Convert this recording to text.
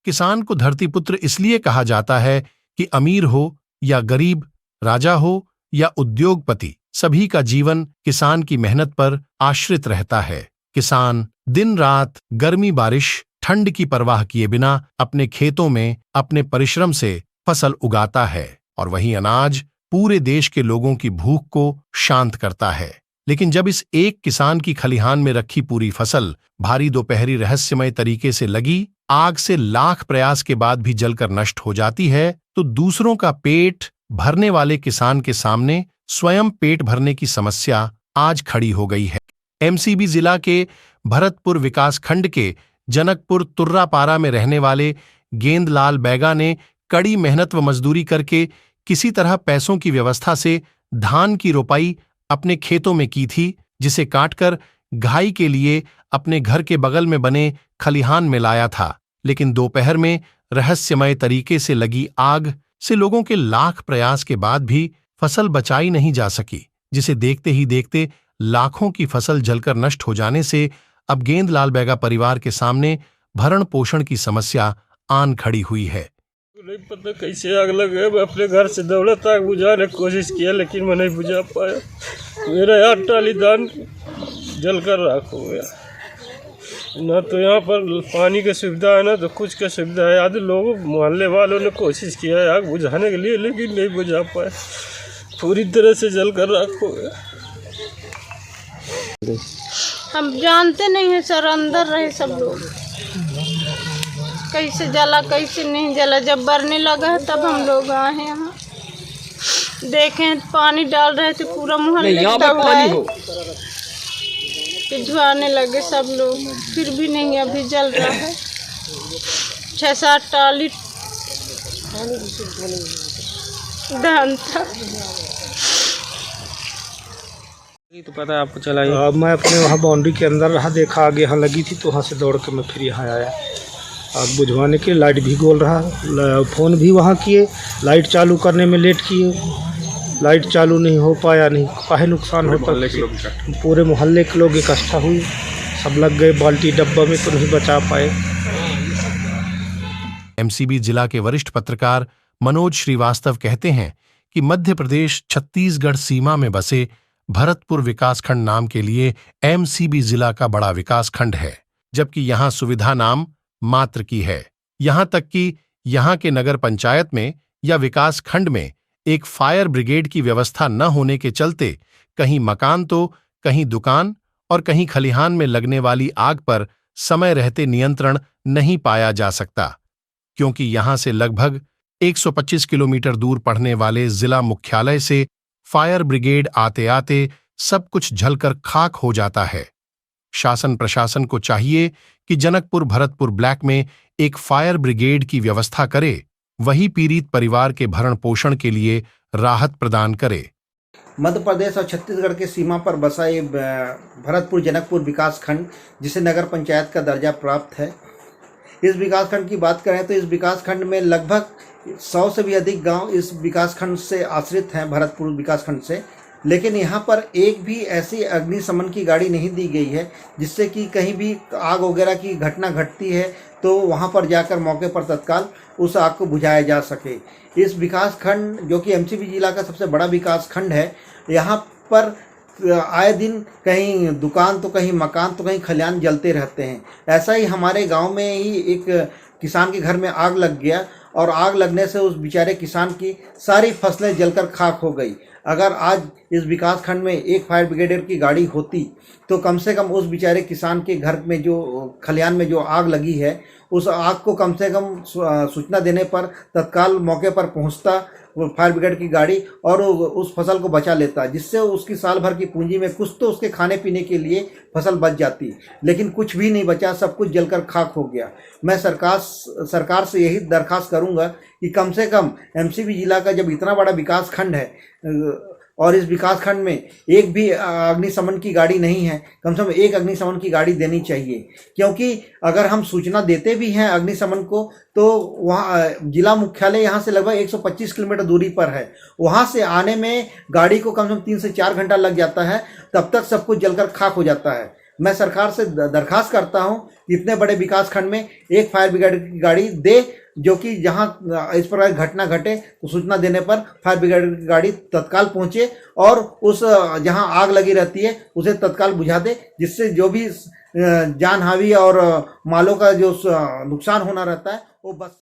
किसान को धरतीपुत्र इसलिए कहा जाता है कि अमीर हो या गरीब, राजा हो या उद्योगपति, सभी का जीवन किसान की मेहनत पर आश्रित रहता है। किसान दिन रात, गर्मी बारिश, ठंड की परवाह किए बिना अपने खेतों में अपने परिश्रम से फसल उगाता है और वही अनाज पूरे देश के लोगों की भूख को शांत करता है। लेकिन जब इस एक किसान की खलिहान में रखी पूरी फसल भारी दोपहरी रहस्यमय तरीके से लगी आग से लाख प्रयास के बाद भी जलकर नष्ट हो जाती है, तो दूसरों का पेट भरने वाले किसान के सामने स्वयं पेट भरने की समस्या आज खड़ी हो गई है। एमसीबी जिला के भरतपुर विकासखंड के जनकपुर तुर्रापारा में रहने वाले गेंदलाल बैगा ने कड़ी मेहनत व मजदूरी करके किसी तरह पैसों की व्यवस्था से धान की रोपाई अपने खेतों में की थी, जिसे काटकर घाई के लिए अपने घर के बगल में बने खलिहान में लाया था। लेकिन दोपहर में रहस्यमय तरीके से लगी आग से लोगों के लाख प्रयास के बाद भी फसल बचाई नहीं जा सकी, जिसे देखते ही देखते लाखों की फसल जलकर नष्ट हो जाने से अब गेंदलाल बैगा परिवार के सामने भरण पोषण की समस्या आन खड़ी हुई है। नहीं पता कैसे आग लगे। मैं अपने घर से दौड़त आग बुझाने की कोशिश किया, लेकिन मैं नहीं बुझा पाया। मेरा 8 टाली धान जलकर राख हो गया। ना तो यहाँ पर पानी की सुविधा है, ना तो कुछ का सुविधा है। आधे लोगों मोहल्ले वालों ने कोशिश किया है आग बुझाने के लिए, लेकिन नहीं बुझा पाए। पूरी तरह से जलकर राख हो गया। हम जानते नहीं हैं सर, अंदर रहे सब लोग, कैसे जला कैसे नहीं जला। जब बरने लगा है तब हम लोग आए हैं यहाँ, देखें पानी डाल रहे थे, पूरा मोहल्ले भिजवाने लगे सब लोग, फिर भी नहीं अभी जल रहा है। 6-7 टाली धान था। तो पता है आपको चला? मैं अपने वहाँ बाउंड्री के अंदर रहा, देखा आगे यहाँ लगी थी तो वहाँ से दौड़ के मैं फिर यहाँ आया आग बुझवाने के। लाइट भी गोल रहा, फ़ोन भी वहाँ किए, लाइट चालू करने में लेट किए, लाइट चालू नहीं हो पाया। नहीं काहे नुकसान होता, पूरे मोहल्ले के लोग इकट्ठा हुए, सब लग गए बाल्टी डब्बा में, तो नहीं बचा पाए। एमसीबी जिला के वरिष्ठ पत्रकार मनोज श्रीवास्तव कहते हैं कि मध्य प्रदेश छत्तीसगढ़ सीमा में बसे भरतपुर विकासखंड नाम के लिए एमसीबी जिला का बड़ा विकासखंड है, जबकि यहाँ सुविधा नाम मात्र की है। यहाँ तक कि यहाँ के नगर पंचायत में या विकास खंड में एक फायर ब्रिगेड की व्यवस्था न होने के चलते कहीं मकान तो कहीं दुकान और कहीं खलिहान में लगने वाली आग पर समय रहते नियंत्रण नहीं पाया जा सकता, क्योंकि यहाँ से लगभग 125 किलोमीटर दूर पड़ने वाले जिला मुख्यालय से फायर ब्रिगेड आते आते सब कुछ जलकर खाक हो जाता है। शासन प्रशासन को चाहिए कि जनकपुर भरतपुर ब्लैक में एक फायर ब्रिगेड की व्यवस्था करे, वही पीड़ित परिवार के भरण पोषण के लिए राहत प्रदान करे। मध्य प्रदेश और छत्तीसगढ़ के सीमा पर बसा ये भरतपुर जनकपुर विकासखंड, जिसे नगर पंचायत का दर्जा प्राप्त है। इस विकासखंड की बात करें तो इस विकासखंड में लगभग 100 से भी अधिक गांव इस विकासखंड से आश्रित हैं, भरतपुर विकासखंड से। लेकिन यहाँ पर एक भी ऐसी अग्निशमन की गाड़ी नहीं दी गई है, जिससे कि कहीं भी आग वगैरह की घटना घटती है तो वहाँ पर जाकर मौके पर तत्काल उस आग को बुझाया जा सके। इस विकासखंड जो कि एमसीबी जिला का सबसे बड़ा विकासखंड है, यहाँ पर आए दिन कहीं दुकान तो कहीं मकान तो कहीं खलिहान जलते रहते हैं। ऐसा ही हमारे गांव में ही एक किसान के घर में आग लग गया और आग लगने से उस बेचारे किसान की सारी फसलें जलकर खाक हो गई। अगर आज इस विकासखंड में एक फायर ब्रिगेडियर की गाड़ी होती तो कम से कम उस बेचारे किसान के घर में जो खलिहान में जो आग लगी है, उस आग को कम से कम सूचना देने पर तत्काल मौके पर पहुंचता वो फायर ब्रिगेड की गाड़ी और उस फसल को बचा लेता, जिससे उसकी साल भर की पूंजी में कुछ तो उसके खाने पीने के लिए फसल बच जाती। लेकिन कुछ भी नहीं बचा, सब कुछ जलकर खाक हो गया। मैं सरकार से यही दरख्वास्त करूंगा कि कम से कम एमसीबी जिला का जब इतना बड़ा विकास खंड है और इस विकास खंड में एक भी अग्निशमन की गाड़ी नहीं है, कम से कम एक अग्निशमन की गाड़ी देनी चाहिए। क्योंकि अगर हम सूचना देते भी हैं अग्निशमन को तो वहाँ जिला मुख्यालय यहाँ से लगभग 125 किलोमीटर दूरी पर है, वहाँ से आने में गाड़ी को कम से कम 3 से 4 घंटा लग जाता है, तब तक सब कुछ जलकर खाक हो जाता है। मैं सरकार से दरखास्त करता हूं कि इतने बड़े विकास खंड में एक फायर ब्रिगेड की गाड़ी दे, जो कि जहां इस प्रकार घटना घटे तो सूचना देने पर फायर ब्रिगेड की गाड़ी तत्काल पहुंचे और उस जहां आग लगी रहती है उसे तत्काल बुझा दे, जिससे जो भी जान हावी और मालों का जो नुकसान होना रहता है वो बस